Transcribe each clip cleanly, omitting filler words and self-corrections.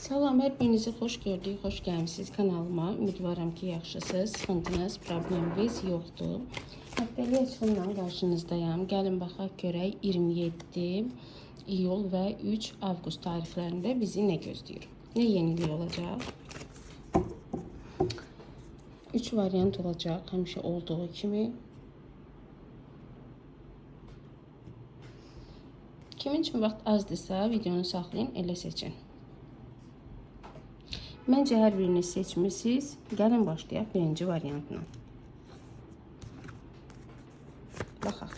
Salam, hər birinizi xoş gördük, xoş gəlmisiniz kanalıma. Ümidvaram ki, yaxşısınız, sıxıntınız, probleminiz yoxdur. Həftəlik açılımla qarşınızdayım. Gəlin baxaq görək 27 iyul və 3 avqust tarixlərində bizi nə gözləyir? Nə yenilik olacaq? 3 variant olacaq, həmişə olduğu kimi. Kimin üçün vaxt azdırsa, videonu saxlayın, elə seçin. Məncə hər birini seçmişsiniz. Gəlin başlayaq birinci variantla. Baxaq.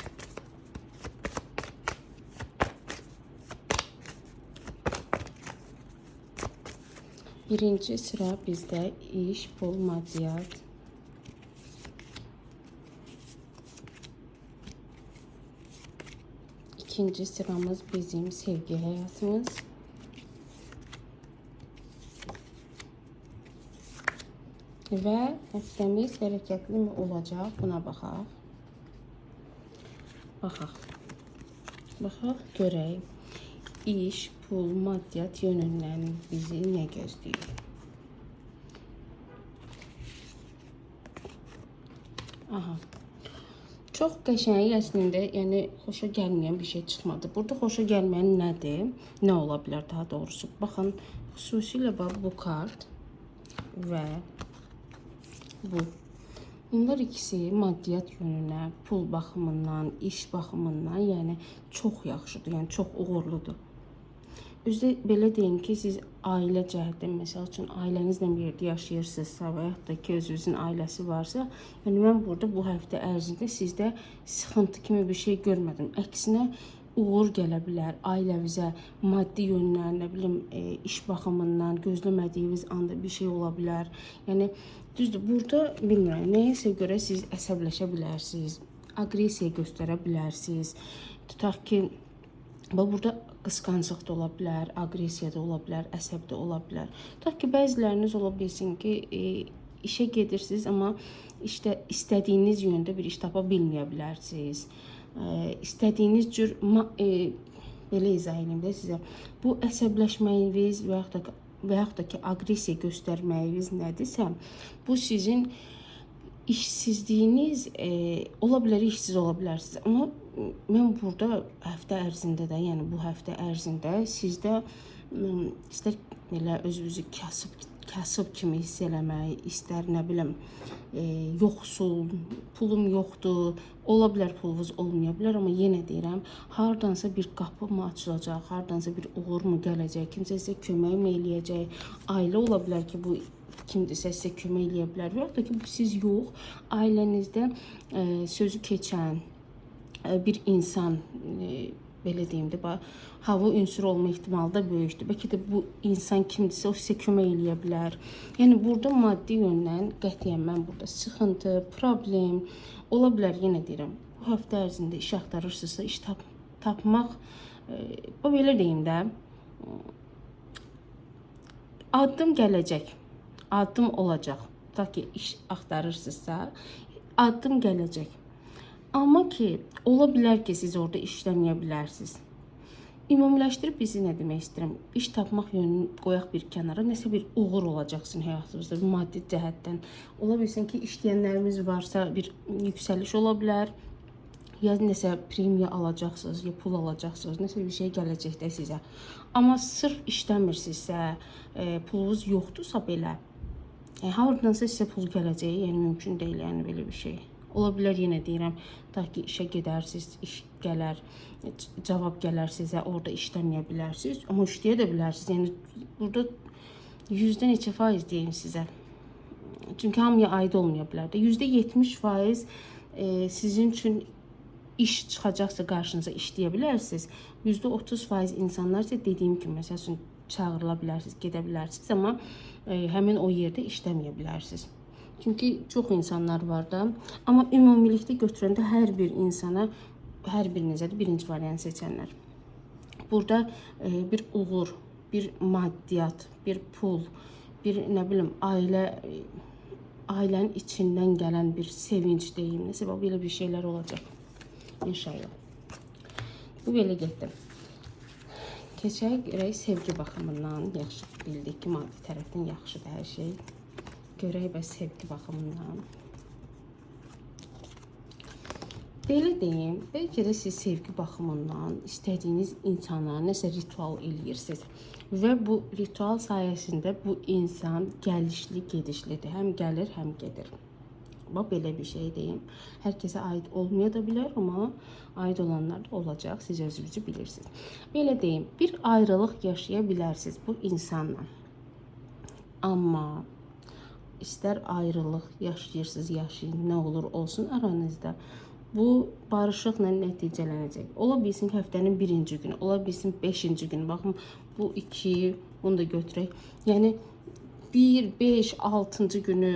Birinci sıra bizdə iş, pul, maddiyat. İkinci sıramız bizim sevgi həyatımız. Və həftəmiz hərəkətli mi olacaq? Buna baxaq. Baxaq, görək. İş, pul, maddiyat yönündən bizi nə gözləyir? Çox qəşəng əslində, yəni xoşa gəlməyən bir şey çıxmadı. Burada xoşa gəlməyən nədir? Nə ola bilər daha doğrusu? Baxın, xüsusilə bu kart və bu. Bunlar ikisi maddiyat yönünə, pul baxımından, iş baxımından, yəni çox yaxşıdır, yəni çox uğurludur. Özdə belə deyin ki, siz ailə cəhətdən, məsəl üçün ailənizlə bir yerdə yaşayırsınızsa və yaxud da ki, özünüzün ailəsi varsa, yəni mən burada bu həftə ərzində sizdə sıxıntı kimi bir şey görmədim. Əksinə uğur gələ bilər, ailəvizə, maddi yöndən, nə bilim, iş baxımından, gözləmədiyiniz anda bir şey ola bilər. Yəni, düzdür, burada bilmirəm, nəyəsə görə siz əsəbləşə bilərsiniz, aqressiya göstərə bilərsiniz. Tutaq ki, burada qısqanclıq da ola bilər, aqressiya da ola bilər, əsəb də ola bilər. Tutaq ki, bəziləriniz ola bilsin ki, işə gedirsiniz, amma istədiyiniz yöndə bir iş tapa bilməyə bilərsiniz. İstədiyiniz cür, belə izah edeyim də sizə, bu əsəbləşməyiniz və yaxud da ki, aqressiya göstərməyiniz nədirsə, bu sizin işsizliyiniz, ola bilər, işsiz ola bilərsiniz. Amma mən burada həftə ərzində də, yəni bu həftə ərzində sizdə istər elə özünüzü kasıb kimi hiss eləmək, istər nə bilim, yoxsul, pulum yoxdur, ola bilər pulunuz olmaya bilər, amma yenə deyirəm, hardansa bir qapı mı açılacaq, hardansa bir uğur mu gələcək, kimsə sizə kömək mi eləyəcək, ailə ola bilər ki, bu kimdirsə sizə kömək eləyə bilər, və yaxud da ki, bu siz yox, ailənizdə sözü keçən bir insan, belə deyim də, hava ünsürü olma ehtimalı da böyükdür. Bəlkə də bu insan kimdirsə, o sizə kömək eləyə bilər. Yəni, burada maddi yöndən qətiyyən mən burada sıxıntı, problem ola bilər, yenə deyirəm. Bu həftə ərzində iş axtarırsınızsa, iş tapmaq, belə deyim də, addım gələcək, addım olacaq. Tutaq ki, iş axtarırsınızsa, addım gələcək. Amma ki, ola bilər ki, siz orada işləməyə bilərsiniz. Ümumiləşdirib bizi nə demək istəyirəm? İş tapmaq yönünü qoyaq bir kənara, nəsə bir uğur olacaqsın həyatınızda, maddi cəhətdən. Ola bilsin ki, işləyənlərimiz varsa bir yüksəliş ola bilər, ya nəsə premiya alacaqsınız, ya pul alacaqsınız, nəsə bir şey gələcək də sizə. Amma sırf işləmirsinizsə, pulunuz yoxdursa belə, haradansa sizə pul gələcəyi, yəni mümkün deyil, yəni belə bir şey. Ola bilər, yenə deyirəm, tutaq ki, işə gedərsiniz, iş gələr, cavab gələr sizə, orada işləməyə bilərsiniz, amma işləyə də bilərsiniz. Yəni, burada 100-dən neçə faiz deyim sizə. Çünki hamıya aid olmaya bilər də. %70% sizin üçün iş çıxacaqsa qarşınıza işləyə bilərsiniz. %30% insanlar isə dediyim kimi, məsəl üçün, çağırıla bilərsiniz, gedə bilərsiniz, amma həmin o yerdə işləməyə bilərsiniz. Çünki çox insanlar var da, amma ümumilikdə götürəndə hər bir insana, hər birinizə də birinci variant seçənlər. Burada bir uğur, bir maddiyat, bir pul, bir nə bilim, ailənin içindən gələn bir sevinç deyim, nəsə belə bir şeylər olacaq. İnşallah. Bu belə getdim. Keçək görək sevgi baxımından. Yaxşı bildik ki, maddi tərəfdən yaxşıdır hər şey. Görək bəs sevgi baxımından. Belə deyim, bəlkə də siz sevgi baxımından istədiyiniz insana nəsə ritual eləyirsiniz. Və bu ritual sayəsində bu insan gəlişli, gedişlidir. Həm gəlir, həm gedir. Bax, belə bir şey deyim. Hər kəsə aid olmaya da bilər, amma aid olanlar da olacaq. Siz özünüzü bilirsiniz. Belə deyim, bir ayrılıq yaşaya bilərsiniz bu insanla. Amma istər ayrılıq yaşayırsınız, yaşayın, nə olur olsun aranızda. Bu barışıqla nəticələnəcək. Ola bilsin həftənin 1-ci günü, ola bilsin 5-ci günü. Baxın, bu 2, bunu da götürək. Yəni 1, 5, 6-cı günü,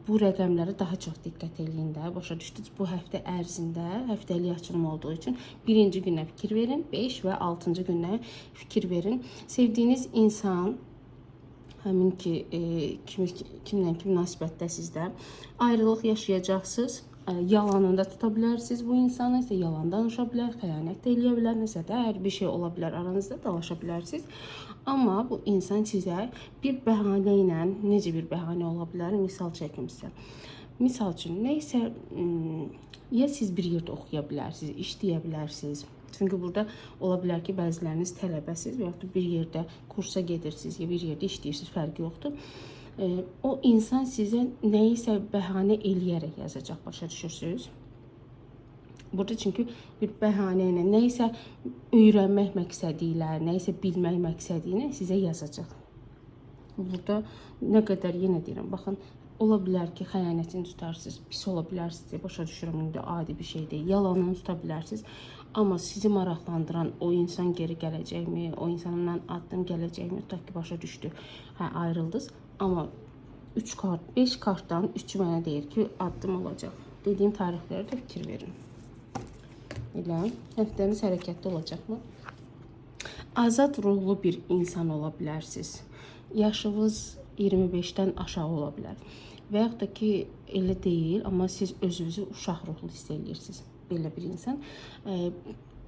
bu rəqəmlərə daha çox diqqət eləyin də. Başa düşdünüz? Bu həftə ərzində, həftəlik açılım olduğu üçün 1-ci günə fikir verin, 5 və 6-cı günə fikir verin. Sevdiyiniz insan, həmin ki, kimlə ki münasibətdəsiz də ayrılıq yaşayacaqsınız. Yalanında tuta bilərsiniz bu insanı, isə yalan danışa bilər, xəyanət də eləyə bilər, nəsə də hər bir şey ola bilər, aranızda dalaşa bilərsiniz. Amma bu insan sizə bir bəhanə ilə, necə bir bəhanə ola bilər, misal çəkim sizə. Misal üçün, neysə, ya siz bir yerdə oxuya bilərsiniz, işləyə bilərsiniz. Çünki burada ola bilər ki, bəziləriniz tələbəsiz və yaxud bir yerdə kursa gedirsiniz, ya bir yerdə işləyirsiniz, fərqi yoxdur. O insan sizə nəyisə bəhanə eləyərək yazacaq, başa düşürsünüz? Burada çünki bir bəhanə ilə, nəyisə öyrənmək məqsədi ilə, nəyisə bilmək məqsədi ilə sizə yazacaq. Burada nə qədər, yenə deyirəm, baxın, ola bilər ki, xəyanətini tutarsınız, pis ola bilərsiniz, başa düşürəm, indi adi bir şey deyil, yalanını tuta bilərsiniz. Amma sizi maraqlandıran o insan geri gələcəkmi, o insandan addım gələcəkmi, tutaq ki, başa düşdü, ayrıldınız. Amma 3 kart, 5 kartdan 3-ü mənə deyir ki, addım olacaq. Dediyim tarixlərə də fikir verin. Elə, həftəniz hərəkətli olacaqmı? Azad ruhlu bir insan ola bilərsiniz. Yaşınız 25-dən aşağı ola bilər. Və yaxud da ki, elə deyil, amma siz özünüzü uşaq ruhlu hiss edirsiniz. Belə bir insan.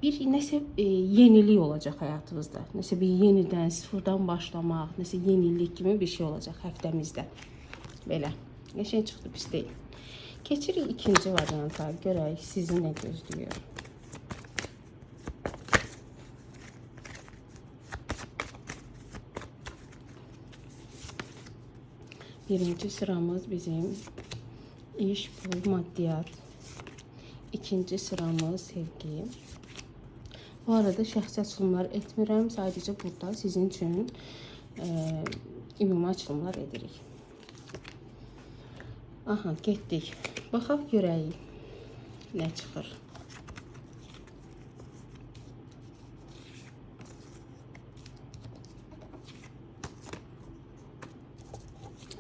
Bir nəsə yenilik olacaq həyatınızda. Nəsə bir yenidən, sıfırdan başlamaq, nəsə yenilik kimi bir şey olacaq həftəmizdə. Belə. Qəşəng çıxdı, pis deyil. Keçirik ikinci varianta. Görək sizi nə gözləyir. Birinci sıramız bizim iş, pul, maddiyat. İkinci sıramız sevgi. Bu arada şəxsi açılımlar etmirəm. Sadəcə burada sizin üçün ümumi açılımlar edirik. Aha, getdik. Baxaq görək nə çıxır.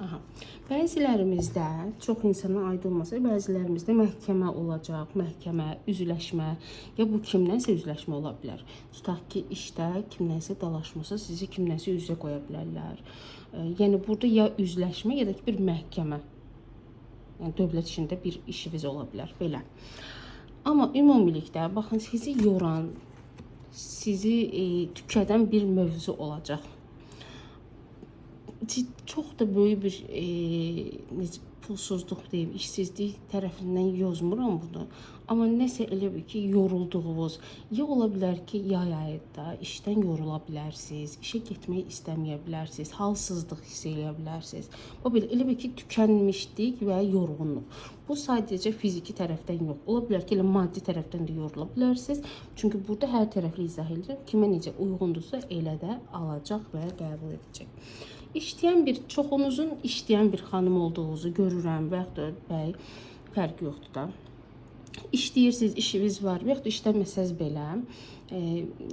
Aha. Bəzilərimizdə, çox insana aid olmasa, bəzilərimizdə məhkəmə olacaq, məhkəmə, üzləşmə, ya bu kimlənsə üzləşmə ola bilər. Tutaq ki, işdə kimlənsə dalaşmasa, sizi kimlənsə üzə qoya bilərlər. Yəni, burada ya üzləşmə, ya da ki, bir məhkəmə. Yəni, dövlət işində bir işiniz ola bilər, belə. Amma ümumilikdə, baxın, sizi yoran, sizi tükədən bir mövzu olacaq. Çox da böyük bir pulsuzluq deyib, işsizlik tərəfindən yozmuram bunu. Amma nəsə elə bir ki, yorulduğunuz, ya ola bilər ki, yay ayında işdən yorula bilərsiniz, işə getməyi istəməyə bilərsiniz, halsızlıq hiss eləyə bilərsiniz. Elə bir ki, tükənmişlik və yorğunluq. Bu sadəcə fiziki tərəfdən yox. Ola bilər ki, elə maddi tərəfdən də yorula bilərsiniz. Çünki burada hər tərəfli izah edirəm. Kimə necə uyğundursa elə də alacaq və qəbul edəcək. Çoxunuzun işləyən bir xanım olduğunuzu görürəm və yaxud da bəy, fərqi yoxdur da. İşləyirsiniz, işiniz var və yaxud da işləməsəz belə,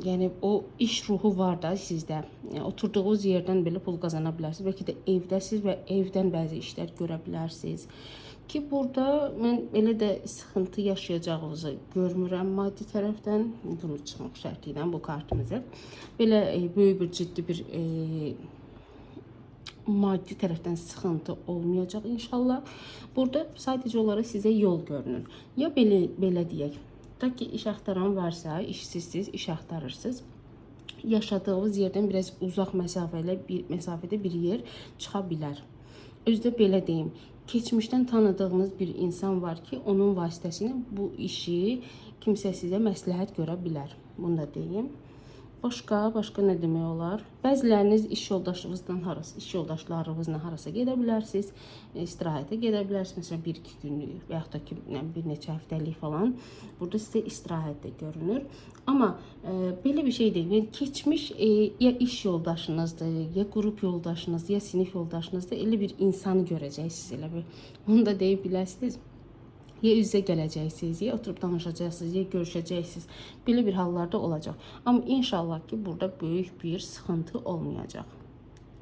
yəni o iş ruhu var da sizdə. Oturduğunuz yerdən belə pul qazana bilərsiniz. Bəlkə də evdəsiz və evdən bəzi işlər görə bilərsiniz. Ki, burada mən elə də sıxıntı yaşayacağınızı görmürəm maddi tərəfdən. Bunu çıxmaq şərti ilə bu kartımızı. Belə böyük bir, ciddi bir maddi tərəfdən sıxıntı olmayacaq inşallah. Burada sadəcə olaraq sizə yol görünür. Ya belə deyək, ta ki iş axtaran varsa, işsizsiz, iş axtarırsınız. yaşadığınız yerdən biraz uzaq məsafədə bir yer çıxa bilər. Özdə belə deyim, keçmişdən tanıdığınız bir insan var ki, onun vasitəsilə bu işi kimsə sizə məsləhət görə bilər. Bunu da deyim. Başqa nə demək olar? Bəziləriniz iş yoldaşlarınızla harasa gedə bilərsiniz, istirahətə gedə bilərsiniz. Məsələn, 1-2 günlük və yaxud da ki, bir neçə həftəlik falan. Burada sizə istirahət də görünür. Amma belə bir şey deyil. Yəni, keçmiş ya iş yoldaşınızdır, ya qrup yoldaşınızdır, ya sinif yoldaşınızdır. Elə bir insanı görəcəksiniz, elə bir. Bunu da deyib biləsiniz. Ya üzə gələcəksiniz, ya oturub danışacaqsınız, ya görüşəcəksiniz. Belə bir hallarda olacaq. Amma inşallah ki, burada böyük bir sıxıntı olmayacaq.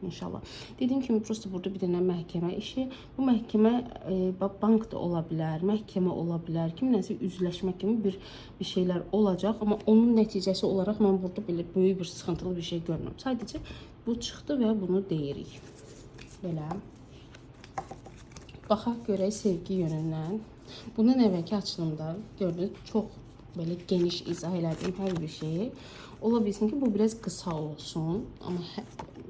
İnşallah. Dediyim kimi, prosta burada bir dənə məhkəmə işi. Bu məhkəmə bank da ola bilər, məhkəmə ola bilər, kiminləsə üzləşmə kimi bir şeylər olacaq. Amma onun nəticəsi olaraq mən burada belə böyük bir sıxıntılı bir şey görmürəm. Sadəcə bu çıxdı və bunu deyirik. Belə. Baxaq görək sevgi yönündən. Bundan əvvəlki açılımda gördünüz, çox belə geniş izah elədim hər bir şeyi. Ola bilsin ki, bu biraz qısa olsun. Amma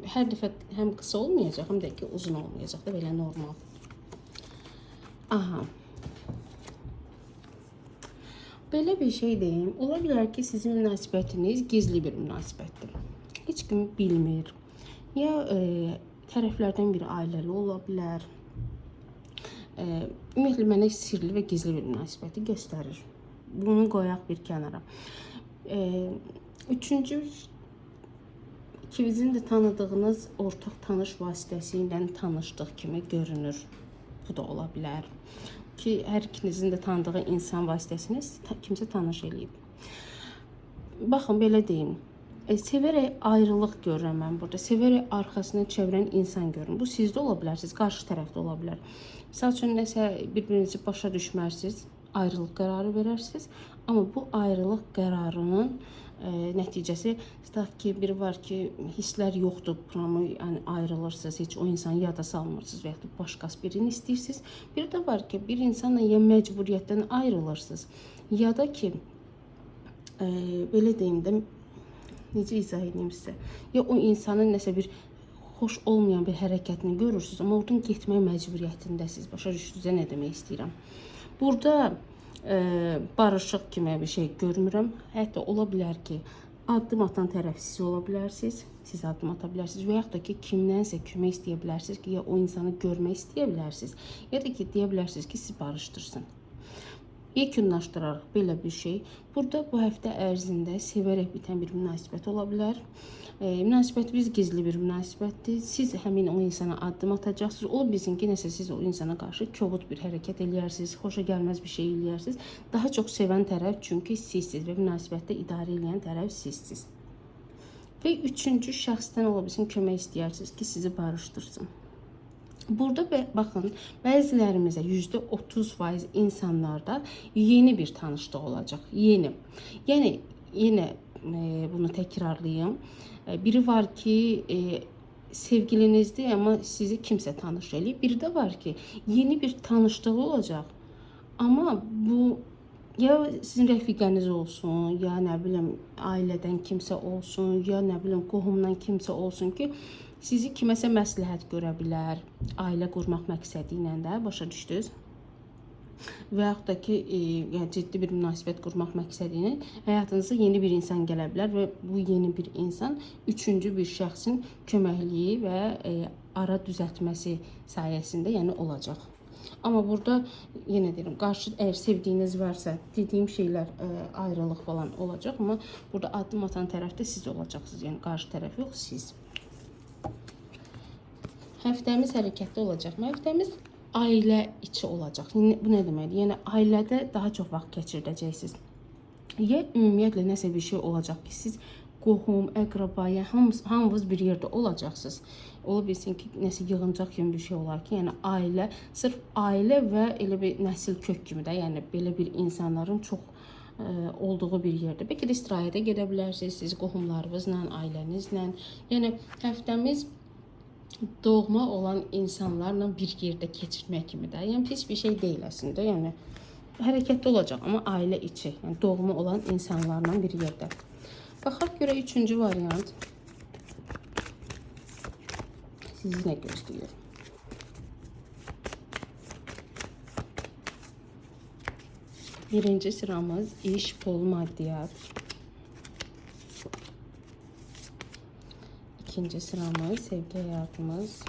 hər dəfə həm qısa olmayacaq, həm də ki, uzun olmayacaq da, belə normal. Aha. Belə bir şey deyim. Ola bilər ki, sizin münasibətiniz gizli bir münasibətdir. Heç kim bilmir. Ya tərəflərdən biri ailəli ola bilər. Ümumiyyətlə, mənə sirli və gizli bir münasibəti göstərir. Bunu qoyaq bir kənara. Üçüncü, ikinizin də tanıdığınız ortaq tanış vasitəsilə tanışdıq kimi görünür. Bu da ola bilər. Ki, hər ikinizin də tanıdığı insan vasitəsilə kimsə tanış eləyib. Baxın, belə deyim. Sevərək ayrılıq görürəm mən burada. Sevərək arxasını çevirən insan görürüm. Bu sizdə ola bilər, siz qarşı tərəfdə ola bilər. Misal üçün, nəsə bir-birinizi başa düşmərsiniz, ayrılıq qərarı verərsiniz. Amma bu ayrılıq qərarının nəticəsi, tutaq ki, biri var ki, hisslər yoxdur, yəni ayrılırsınız, heç o insanı yada salmırsınız və yaxud başqası birini istəyirsiniz. Bir də var ki, bir insanla ya məcburiyyətdən ayrılırsınız, ya da ki, belə deyim də, necə izah edeyim sizə? Ya o insanın nəsə bir xoş olmayan bir hərəkətini görürsünüz, amma oradan getmək məcburiyyətindəsiniz. Başa düşdünüzə nə demək istəyirəm? Burada barışıq kimi bir şey görmürəm. Hətta ola bilər ki, addım atan tərəf siz ola bilərsiniz, siz addım ata bilərsiniz və yaxud da ki, kimdənsə kömək istəyə bilərsiniz ki, ya o insanı görmək istəyə bilərsiniz, ya da ki, deyə bilərsiniz ki, sizi barışdırsın. Yekunlaşdırarıq belə bir şey. Burada bu həftə ərzində sevərək bitən bir münasibət ola bilər. Münasibətiniz gizli bir münasibətdir. Siz həmin o insana addım atacaqsınız. Ola bilsin ki, nəsə siz o insana qarşı kobud bir hərəkət eləyərsiniz, xoşa gəlməz bir şey eləyərsiniz. Daha çox sevən tərəf çünki sizsiz və münasibətdə idarə edən tərəf sizsiz. Və üçüncü şəxsdən ola bilsin kömək istəyirsiniz ki, sizi barışdırsın. Burada baxın, bəzilərimizə %30% insanlarda yeni bir tanışlıq olacaq. Yeni. Yəni, yenə bunu təkrarlayım. Biri var ki, sevgilinizdir, amma sizi kimsə tanış eləyib. Biri də var ki, yeni bir tanışlığı olacaq. Amma bu ya sizin rəfiqəniz olsun, ya nə bilim ailədən kimsə olsun, ya nə bilim qohumdan kimsə olsun ki, sizi kiməsə məsləhət görə bilər, ailə qurmaq məqsədi ilə də, başa düşdünüz? Və yaxud da ki, yəni ciddi bir münasibət qurmaq məqsədi ilə həyatınıza yeni bir insan gələ bilər və bu yeni bir insan üçüncü bir şəxsin köməkliyi və ara düzəltməsi sayəsində yəni olacaq. Amma burada yenə deyirəm, qarşı əgər sevdiyiniz varsa, dediyim şeylər ayrılıq falan olacaq, amma burada addım atan tərəfdə siz olacaqsınız, yəni qarşı tərəf yox, siz. Həftəmiz hərəkətli olacaq. Həftəmiz ailə içi olacaq. Bu nə deməkdir? Yəni ailədə daha çox vaxt keçirdəcəksiniz. Ya ümumiyyətlə nəsə bir şey olacaq ki, siz qohum, əqraba, yəni hamınız bir yerdə olacaqsınız. Ola bilsin ki, nəsə yığıncaq kimi bir şey olar ki, yəni ailə, sırf ailə və elə bir nəsil kök kimi də, yəni belə bir insanların çox olduğu bir yerdə. Bəlkə də istirahətə gedə bilərsiniz, siz qohumlarınızla, ailənizlə. Yəni həftəmiz doğma olan insanlarla bir yerdə keçirmək kimi də. Yəni pis bir şey deyil əslində. Yəni hərəkətli olacaq, amma ailə içi, yəni doğma olan insanlarla bir yerdə. Baxaq görə üçüncü variant sizi nə gözləyir? Birinci sıramız iş, pul, maddiyat. İkinci sıramız sevgi hayatımız.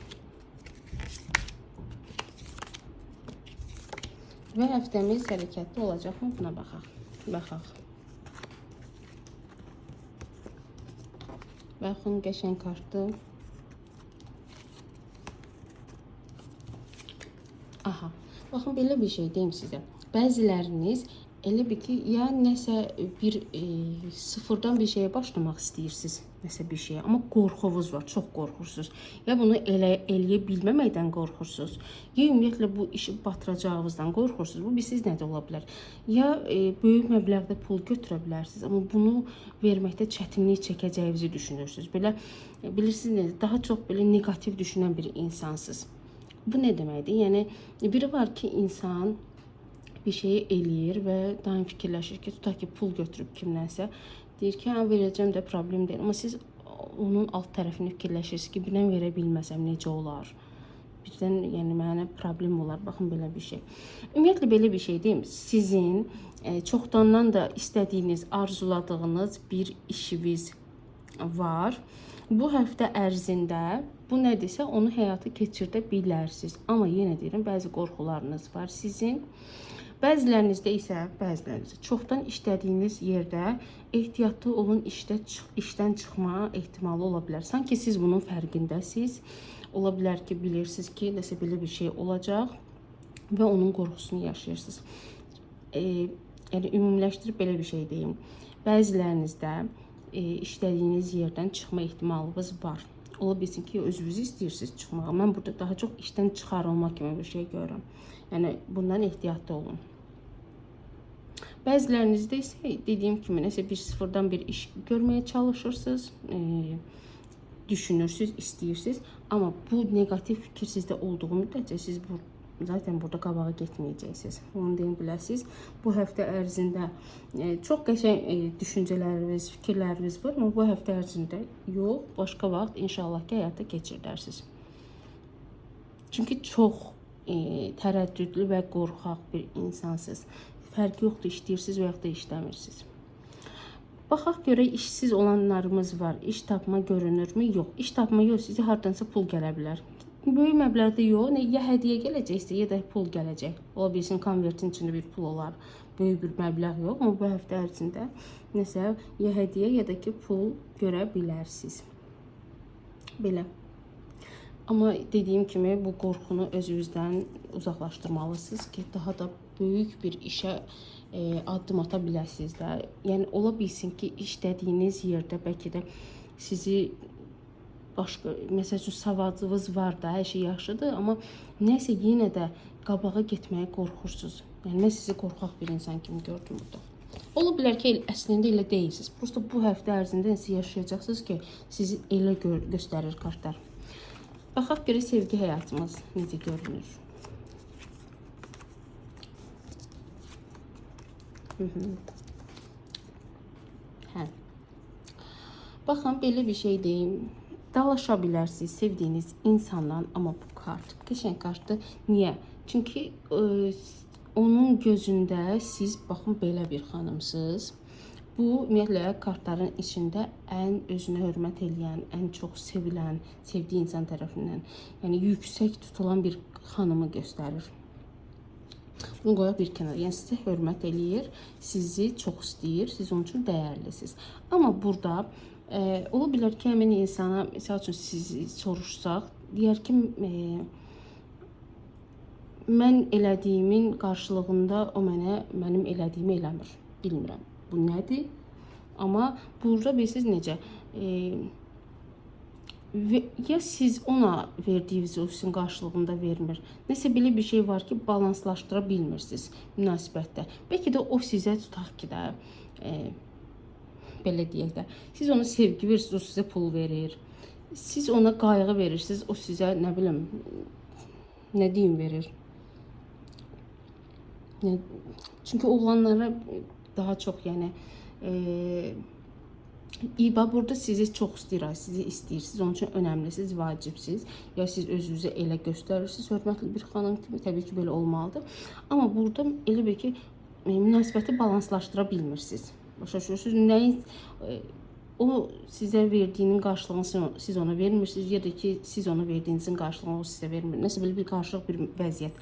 Və həftəmiz hərəkətli olacaqmı? Buna baxaq. Baxın, qəşəng kartdır. Aha, baxın, belə bir şey deyim sizə. Bəziləriniz elə bir ki, ya nəsə bir sıfırdan bir şeye başlamaq istəyirsiniz, nəsə bir şeye, amma qorxunuz var, çox qorxursunuz. Ya bunu eləyə bilməməkdən qorxursunuz, ya ümumiyyətlə bu işi batıracağınızdan qorxursunuz. Bu siz nə də ola bilər. Ya böyük məbləğdə pul götürə bilərsiniz, amma bunu verməkdə çətinlik çəkəcəyinizi düşünürsünüz. Belə bilirsiniz, daha çox belə negativ düşünən bir insansınız. Bu nə deməkdir? Yəni biri var ki, insan bir şeyi eləyir və daim fikirləşir ki, tutaq ki, pul götürüb kimdənsə, deyir ki, verəcəm də problem deyil. Amma siz onun alt tərəfini fikirləşirsiniz ki, birdən verə bilməsəm necə olar? Birdən yəni mənə problem olar. Baxın, belə bir şey. Ümumiyyətlə belə bir şey deyim. Sizin çoxdandan da istədiyiniz, arzuladığınız bir işiniz var. Bu həftə ərzində bu nədirsə onu həyata keçirdə bilərsiniz. Amma yenə deyirəm, bəzi qorxularınız var sizin. Bəzilərinizdə isə, çoxdan işlədiyiniz yerdə ehtiyatlı olun, işdən çıxma ehtimalı ola bilər. Sanki siz bunun fərqindəsiniz. Ola bilər ki, bilirsiniz ki, nəsə belə bir şey olacaq və onun qorxusunu yaşayırsınız. Yəni ümumiləşdirib belə bir şey deyim. Bəzilərinizdə işlədiyiniz yerdən çıxma ehtimalınız var. Ola bilsin ki, özünüzü istəyirsiniz çıxmağa. Mən burada daha çox işdən çıxarılma kimi bir şey görürəm. Yəni bundan ehtiyatlı olun. Bəzilərinizdə isə dediyim kimi nəsə bir sıfırdan bir iş görməyə çalışırsınız, düşünürsünüz, istəyirsiniz. Amma bu negativ fikir sizdə olduğu müddətcə siz zaten burada qabağa getməyəcəksiniz. Onu deyə biləsiniz. Bu həftə ərzində çox qəşəng düşüncələriniz, fikirləriniz var, amma bu həftə ərzində yox, başqa vaxt inşallah ki, həyata keçirdərsiniz. Çünki çox tərəddüdlü və qorxaq bir insansınız. Fərqi yoxdur, işləyirsiniz və yaxud da işləmirsiniz. Baxaq görə işsiz olanlarımız var. İş tapma görünürmü? Yox. İş tapma yox, sizə hardansa pul gələ bilər. Böyük məbləğdə yox, ya hədiyyə gələcəksə, ya da pul gələcək. Ola bilsin, konvertin içində bir pul olar. Böyük bir məbləğ yox, amma bu həftə ərzində nəsə ya hədiyyə, ya da ki, pul görə bilərsiniz. Belə. Amma dediyim kimi bu qorxunu özünüzdən uzaqlaşdırmalısınız ki, daha da böyük bir işə addım ata biləsiniz də. Yəni ola bilsin ki, işlədiyiniz yerdə bəlkə də sizi başqa, məsəl üçün savadınız var da, hər şey yaxşıdır, amma nəsə yenə də qabağa getməyə qorxursunuz. Yəni mən sizi qorxaq bir insan kimi gördüm burada. Ola bilər ki, əslində elə deyilsiniz. Prosta bu həftə ərzində nəsə yaşayacaqsınız ki, sizi elə göstərir kartlar. Baxaq görə sevgi həyatımız necə görünür. Baxın, belə bir şey deyim. Dalaşa bilərsiniz sevdiyiniz insandan, amma bu kart qəşəng kartdır. Niyə? Çünki onun gözündə siz baxın belə bir xanımsınız. Bu ümumiyyətlə kartların içində ən özünə hörmət eləyən, ən çox sevilən, sevdiyi insan tərəfindən, yəni yüksək tutulan bir xanımı göstərir. Bunu qoyaq bir kənara. Yəni sizə hörmət eləyir, sizi çox istəyir, siz onun üçün dəyərlisiniz. Amma burada ola bilər ki, həmin insana, misal üçün sizi soruşsaq, deyər ki, mən elədiyimin qarşılığında o mənim elədiyimi eləmir. Bilmirəm, bu nədir? Amma burada bilirsiniz necə? Ya siz ona verdiyiniz o sizin qarşılığında vermir. Nəsə belə bir şey var ki, balanslaşdıra bilmirsiniz münasibətdə. Bəlkə də o sizə tutaq ki də, belə deyək də, siz ona sevgi verirsiniz, o sizə pul verir. Siz ona qayğı verirsiniz, o sizə nə bilim, nə deyim verir. Çünki oğlanlara daha çox yəni İba burada sizi çox istəyir, sizi istəyirsiniz, onun üçün önəmlisiniz, vacibsiz. Ya siz özünüzü elə göstərirsiniz, hörmətli bir xanım kimi, təbii ki, belə olmalıdır. Amma burada elə bir ki, münasibəti balanslaşdıra bilmirsiniz. Başa düşürsünüz? Nəyin o sizə verdiyinin qarşılığını siz ona vermirsiniz, ya da ki, siz ona verdiyinizin qarşılığını o sizə vermir. Nəsə belə bir qarşılıq, bir vəziyyət.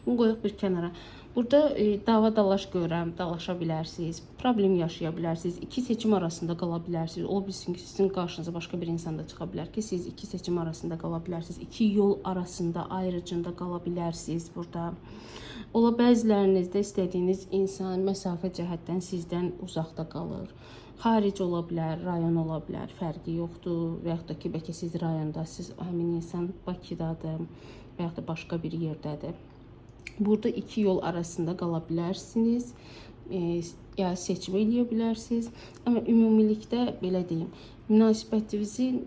Bunu qoyaq bir kənara. Burada dava-dalaş görürəm, dalaşa bilərsiniz, problem yaşaya bilərsiniz, iki seçim arasında qala bilərsiniz. Ola bilsin ki, sizin qarşınıza başqa bir insan da çıxa bilər ki, siz iki seçim arasında qala bilərsiniz, iki yol arasında, ayrıcında qala bilərsiniz burada. Ola bəzilərinizdə istədiyiniz insan məsafə cəhətdən sizdən uzaqda qalır. Xaric ola bilər, rayon ola bilər, fərqi yoxdur. Və yaxud da ki, bəlkə siz rayondasınız, həmin insan Bakıdadır və yaxud da başqa bir yerdədir. Burada iki yol arasında qala bilərsiniz, ya seçim eləyə bilərsiniz. Amma ümumilikdə belə deyim, münasibətinizin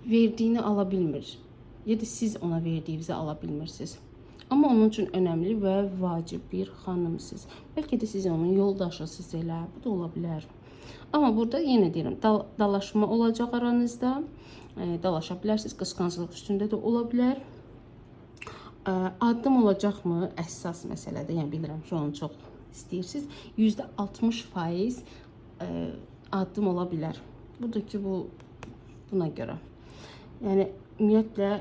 verdiyini ala bilmir, ya da siz ona verdiyinizi ala bilmirsiniz. Amma onun üçün önəmli və vacib bir xanımsınız. Bəlkə də siz onun yoldaşısınız elə, bu da ola bilər. Amma burada yenə deyirəm, dalaşma olacaq aranızda, dalaşa bilərsiniz, qısqanclıq üstündə də ola bilər. Addım olacaqmı? Əsas məsələdir. Yəni bilirəm ki, onu çox istəyirsiniz. %60% addım ola bilər. Budur ki, buna görə. Yəni ümumiyyətlə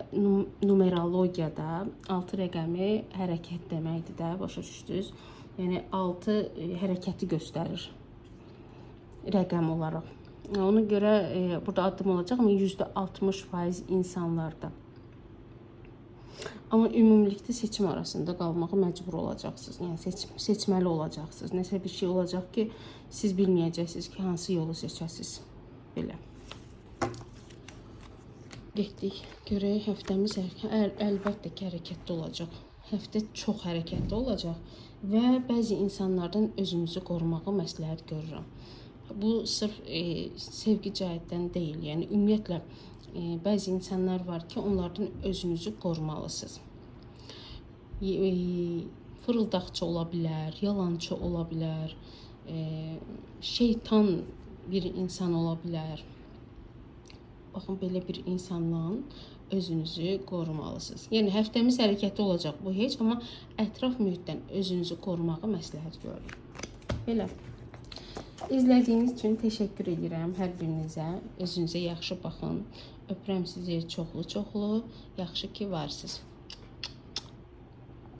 numerologiyada 6 rəqəmi hərəkət deməkdir də, başa düşdünüz? Yəni 6 hərəkəti göstərir rəqəm olaraq. Ona görə burada addım olacaq, amma %60% insanlarda. Amma ümumilikdə seçim arasında qalmağa məcbur olacaqsınız. Yəni seçməli olacaqsınız. Nəsə bir şey olacaq ki, siz bilməyəcəksiniz ki, hansı yolu seçəsiniz. Belə. Getdik, görək həftəmiz əlbəttə ki, hərəkətli olacaq. Həftə çox hərəkətli olacaq və bəzi insanlardan özünüzü qorumağı məsləhət görürəm. Bu sırf sevgi cəhətdən deyil, yəni ümumiyyətlə bəzi insanlar var ki, onlardan özünüzü qorumalısınız. Fırıldaqçı ola bilər, yalancı ola bilər, şeytan bir insan ola bilər. Baxın, belə bir insandan özünüzü qorumalısınız. Yəni həftəmiz hərəkətli olacaq bu heç, amma ətraf mühitdən özünüzü qorumağı məsləhət görürəm. Belə. İzlədiyiniz üçün təşəkkür edirəm hər birinizə. Özünüzə yaxşı baxın. Öpürəm sizi çoxlu-çoxlu. Yaxşı ki varsınız.